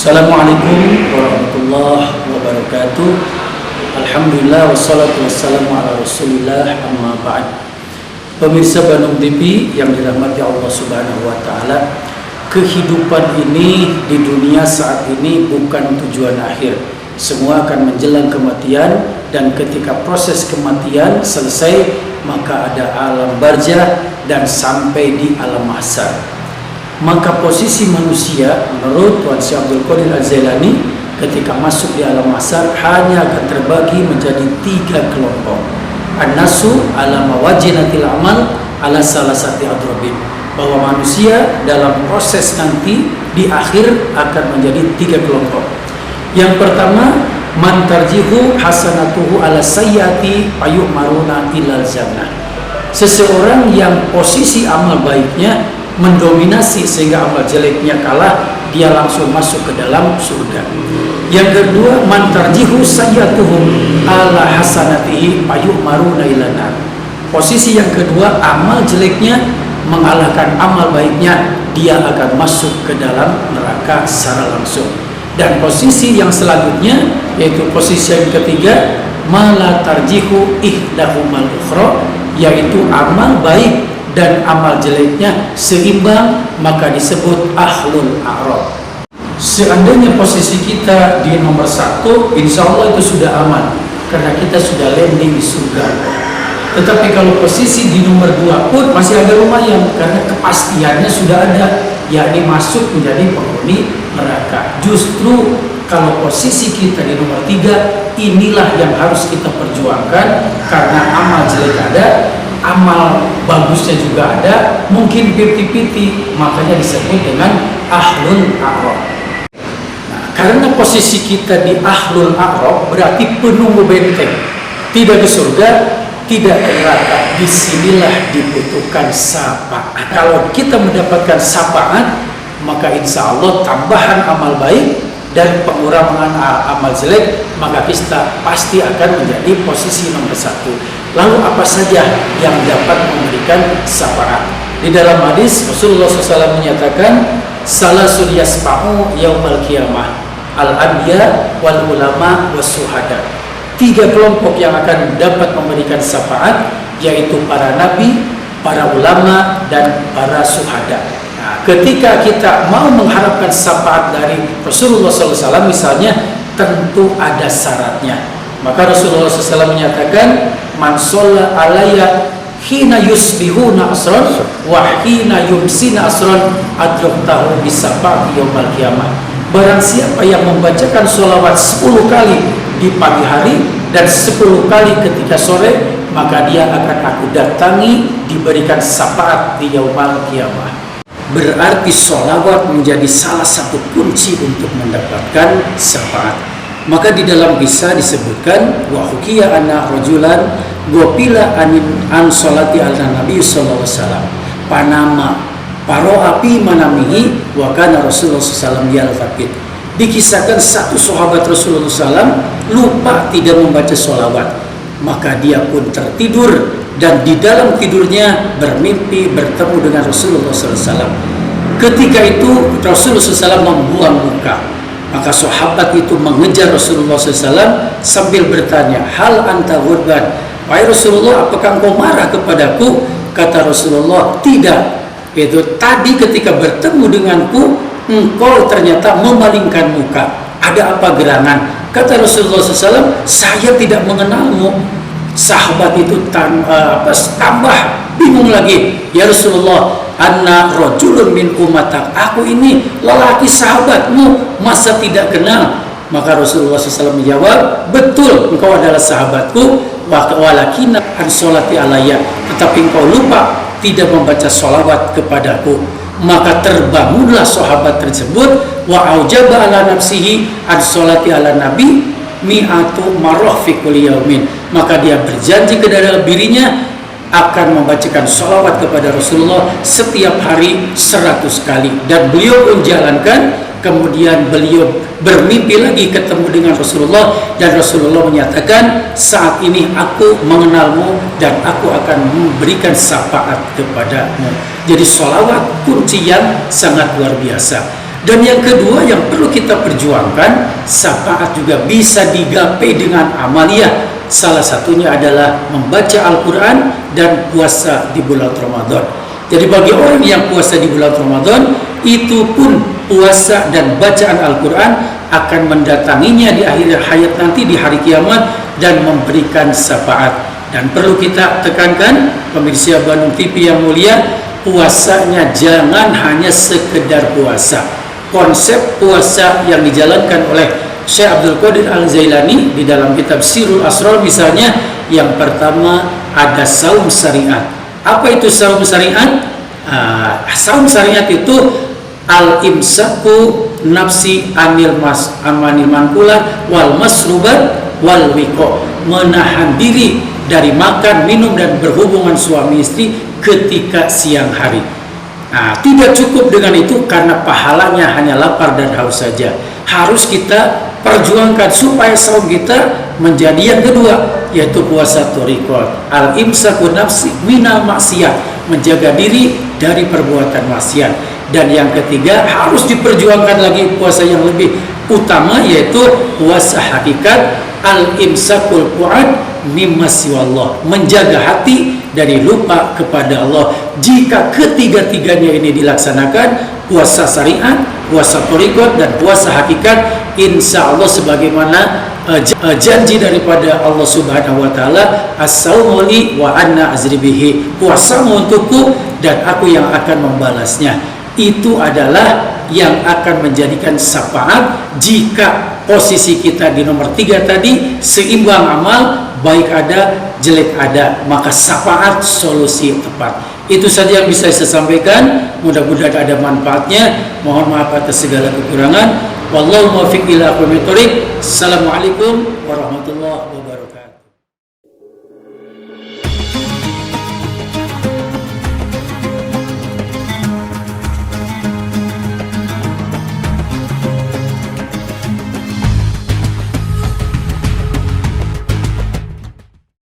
Assalamualaikum warahmatullahi wabarakatuh. Alhamdulillah wassalatu wassalamu ala rasulillah, amma ba'd. Pemirsa Bandung TV yang dirahmati Allah Subhanahu wa Ta'ala, kehidupan ini di dunia saat ini bukan tujuan akhir. Semua akan menjelang kematian, dan ketika proses kematian selesai maka ada alam barzah dan sampai di alam mahsyar. Maka posisi manusia menurut Tuan Syekh Abdul Qadir Az-Zailani ketika masuk di alam mahsyar hanya akan terbagi menjadi 3 kelompok. An-nasu ala mawajinatil amal ala salasati adrobin, bahwa manusia dalam proses nanti di akhir akan menjadi 3 kelompok. Yang pertama, man tarjihu hasanatuhu ala sayyati payumaruna ilal jannah. Seseorang yang posisi amal baiknya mendominasi sehingga amal jeleknya kalah, dia langsung masuk ke dalam surga. Yang kedua, man tarjihu sayyatuhum ala hasanatihi payumaruna ilanar. Posisi yang kedua, amal jeleknya mengalahkan amal baiknya, dia akan masuk ke dalam neraka secara langsung. Dan posisi yang selanjutnya, yaitu posisi yang ketiga, mala tarjihu ihdahumal ukhra, yaitu amal baik dan amal jeleknya seimbang, maka disebut ahlul a'raf. Seandainya posisi kita di nomor 1, insya Allah itu sudah aman karena kita sudah landing di surga. Tetapi kalau posisi di nomor 2 pun masih agak lumayan karena kepastiannya sudah ada, yakni masuk menjadi penghuni neraka. Justru kalau posisi kita di nomor 3, inilah yang harus kita perjuangkan karena amal jelek ada, amal bagusnya juga ada, mungkin 50-50, makanya disebut dengan ahlul a'raf. Nah, karena posisi kita di ahlul a'raf berarti penunggu benteng, tidak ke surga, tidak ke neraka. Disinilah dibutuhkan syafaat. Kalau kita mendapatkan syafaat, maka insya Allah tambahan amal baik dan pengurangan amal jelek, maka kita pasti akan menjadi posisi nomor 1. Lalu apa saja yang dapat memberikan syafaat? Di dalam hadis Rasulullah SAW menyatakan, salasun yasfa'u yaumal qiyamah, al-anbiya wal ulama was suhada. 3 kelompok yang akan dapat memberikan syafaat, yaitu para nabi, para ulama, dan para suhada. Nah, ketika kita mau mengharapkan syafaat dari Rasulullah SAW misalnya, tentu ada syaratnya. Maka Rasulullah SAW menyatakan, man sholla alayya hina yusbihuna asran wa hina yumsina asran adraktahu bisafati yaumal qiyamah. Barang siapa yang membacakan sholawat 10 kali di pagi hari dan 10 kali ketika sore, maka dia akan aku datangi diberikan syafaat di yaumal qiyamah. Berarti sholawat menjadi salah satu kunci untuk mendapatkan syafaat. Maka di dalam kisah disebutkan, wa hukiya anna rajulan gopila an sholati ala nabi sallallahu alaihi wasallam panama paro api manamihi wa kana Rasulullah sallallahu alaihi wasallam. Dikisahkan satu sahabat Rasulullah SAW lupa tidak membaca sholawat, maka dia pun tertidur dan di dalam tidurnya bermimpi bertemu dengan Rasulullah SAW. Ketika itu Rasulullah SAW membuang muka, maka sahabat itu mengejar Rasulullah SAW sambil bertanya, hal anta ghadban, wahai Rasulullah, apakah engkau marah kepadaku? Kata Rasulullah, tidak. Itu tadi ketika bertemu denganku, engkau ternyata memalingkan muka. Ada apa gerangan? Kata Rasulullah SAW, saya tidak mengenalmu. Sahabat itu tambah bingung lagi. Ya Rasulullah, anna rajulun min umatak, aku ini lelaki sahabatmu, masa tidak kenal? Maka Rasulullah SAW menjawab, betul, engkau adalah sahabatku, walakina an sholati alayya, tetapi engkau lupa tidak membaca sholawat kepadaku. Maka terbangunlah sahabat tersebut, wa aujaba ala nafsihi an sholati ala nabi mi'atu marrah fi kulli yaumin. Maka dia berjanji ke dalam dirinya akan membacakan sholawat kepada Rasulullah setiap hari 100 kali. Dan beliau menjalankan, kemudian beliau bermimpi lagi ketemu dengan Rasulullah, dan Rasulullah menyatakan, saat ini aku mengenalmu dan aku akan memberikan syafaat kepadamu. Jadi sholawat kunci yang sangat luar biasa. Dan yang kedua yang perlu kita perjuangkan, syafaat juga bisa digapai dengan amaliyah. Salah satunya adalah membaca Al-Quran dan puasa di bulan Ramadan. Jadi bagi orang yang puasa di bulan Ramadan, itu pun puasa dan bacaan Al-Quran akan mendatanginya di akhir hayat nanti di hari kiamat dan memberikan syafaat. Dan perlu kita tekankan, pemirsa Bandung TV yang mulia, puasanya jangan hanya sekedar puasa. Konsep puasa yang dijalankan oleh Syekh Abdul Qadir Al-Jailani di dalam kitab Sirul Asrar misalnya, yang pertama ada saum syariat. Apa itu saum syariat? Saum syariat itu al-imsaku nafsi anil mankulah wal masrubat wal wiko, menahan diri dari makan, minum dan berhubungan suami istri ketika siang hari. Tidak cukup dengan itu karena pahalanya hanya lapar dan haus saja. Harus kita perjuangkan supaya saum kita menjadi yang kedua, yaitu puasa thariqat, al-imsaku nafsi minal maksiat, menjaga diri dari perbuatan maksiat. Dan yang ketiga harus diperjuangkan lagi puasa yang lebih utama, yaitu puasa hakikat, al-imsakul fuad mimma siwallah, menjaga hati dari lupa kepada Allah. Jika ketiga-tiganya ini dilaksanakan, puasa syariat, puasa thariqat dan puasa hakikat, insya Allah sebagaimana janji daripada Allah Subhanahu wa taala, as-saumu li wa anna azri bihi, puasamu untukku dan aku yang akan membalasnya. Itu adalah yang akan menjadikan syafaat jika posisi kita di nomor 3 tadi, seimbang amal, baik ada jelek ada, maka syafaat solusi tepat. Itu saja yang bisa saya sampaikan, mudah-mudahan ada manfaatnya. Mohon maaf atas segala kekurangan. Wallahu muwaffiq ila aqwamit thoriq. Assalamualaikum warahmatullahi wabarakatuh.